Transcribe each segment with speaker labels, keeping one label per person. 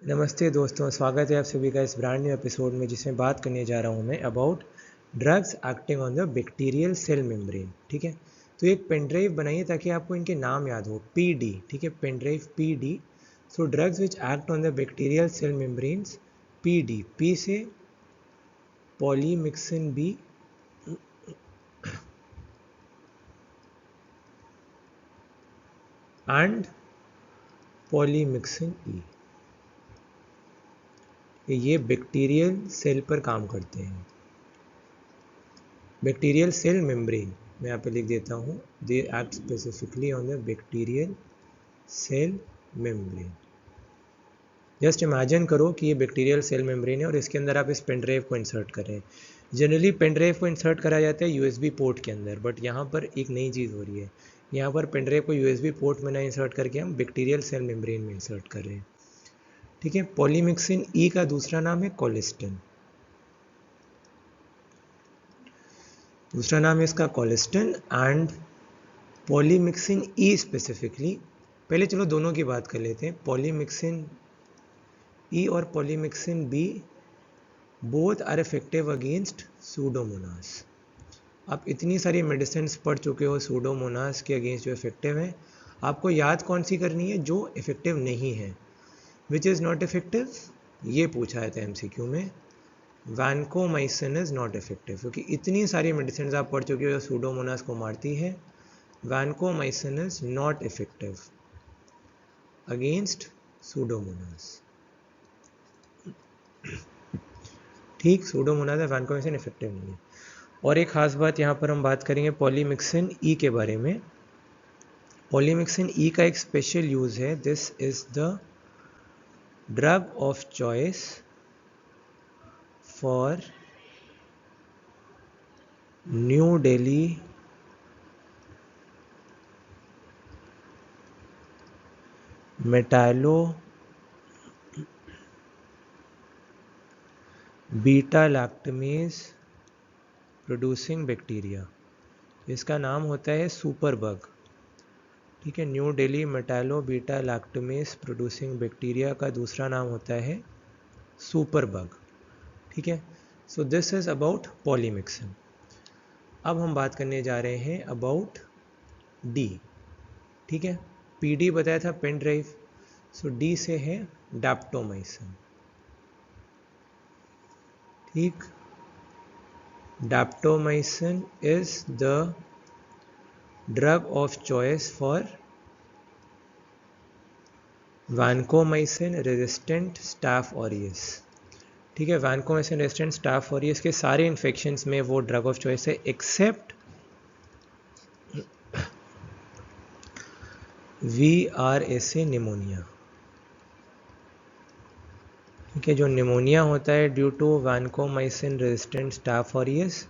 Speaker 1: नमस्ते दोस्तों, स्वागत है आप सभी का इस ब्रांड न्यू एपिसोड में जिसमें बात करने जा रहा हूँ मैं about drugs acting on the bacterial cell membrane. ठीक है, तो एक पेन ड्राइव बनाइए ताकि आपको इनके नाम याद हो। PD, ठीक है, pen drive PD। So drugs which act on the bacterial cell membranes, PD। P से polymyxin B and polymyxin E। ये बैक्टीरियल सेल पर काम करते हैं, बैक्टीरियल सेल मेम्ब्रेन। मैं यहाँ पे लिख देता हूँ, they act specifically on the bacterial cell membrane. Just imagine करो कि ये बैक्टीरियल सेल मेम्ब्रेन है और इसके अंदर आप इस पेन ड्राइव को इंसर्ट कर रहे हैं। जनरली पेन ड्राइव को इंसर्ट करा जाता है USB पोर्ट के अंदर, बट यहाँ पर एक नई चीज़ हो रही है। यहाँ पर पेन ड्राइव को USB पोर्ट में ना इंसर्ट करके हम बैक्टीरियल सेल मेम्ब्रेन में इंसर्ट कर रहे हैं। ठीक है, पॉलीमिक्सिन E का दूसरा नाम है कोलिस्टिन। दूसरा नाम है इसका colistin and polymyxin E specifically. पहले चलो दोनों की बात कर लेते हैं। पॉलीमिक्सिन E और polymyxin B both are effective against pseudomonas. आप इतनी सारी मेडिसिन पढ़ चुके हो सूडोमोनास के अगेंस्ट जो इफेक्टिव है। आपको याद कौन सी करनी है जो इफेक्टिव नहीं है, विच इज़ नॉट इफेक्टिव। ये पूछा है था MCQ में, वैनकोमाइसिन इज नॉट इफेक्टिव, क्योंकि इतनी सारी मेडिसिन आप पढ़ चुके हो जो सूडोमोनास को मारती है। Vancomycin is not effective against Pseudomonas. ठीक, सूडोमोनास है, वैनकोमाइसिन इफेक्टिव नहीं है। और एक खास बात यहाँ पर हम बात करेंगे पॉलीमिक्सिन E के बारे में। पॉलीमिक्सिन E का एक स्पेशल यूज़ है। This is the drug of choice for new Delhi metallo beta lactamase producing bacteria. इसका नाम होता है सुपर बग। ठीक है, new Delhi metallo beta lactamase producing bacteria का दूसरा नाम होता है सुपर बग। ठीक है, so this is about polymyxin. अब हम बात करने जा रहे हैं अबाउट D। ठीक है, PD बताया था पेन ड्राइव, सो D से है डैप्टोमाइसिन। ठीक, daptomycin is the drug of choice for vancomycin resistant staph aureus. ठीक है, वैनकोमाइसिन रेजिस्टेंट स्टाफ ऑरियस के सारे इन्फेक्शंस में वो ड्रग ऑफ चॉइस है एक्सेप्ट VRSA निमोनिया। ठीक है, जो निमोनिया होता है due to vancomycin resistant staph aureus,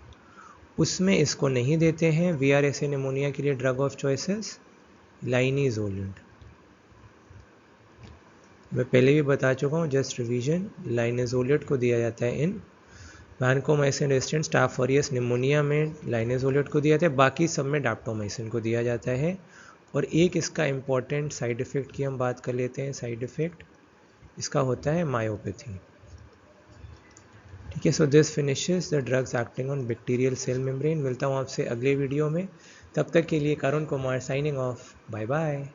Speaker 1: उसमें इसको नहीं देते हैं। VRSA निमोनिया के लिए ड्रग ऑफ चॉइसेस लाइनिजोलेंट। मैं पहले भी बता चुका हूँ, जस्ट रिवीजन। लाइनिजोलेट को दिया जाता है इन vancomycin resistant staph aureus pneumonia में, लाइनिजोलेट को दिया जाता है, बाकी सब में डैप्टोमाइसिन को दिया जाता है। और एक इसका इम्पॉर्टेंट साइड इफ़ेक्ट की हम बात कर लेते हैं। साइड इफ़ेक्ट इसका होता है मायोपैथी। ठीक है, so this finishes the drugs acting on bacterial cell membrane. मिलता हूँ आपसे अगले वीडियो में, तब तक के लिए Karun Kumar signing off. Bye bye.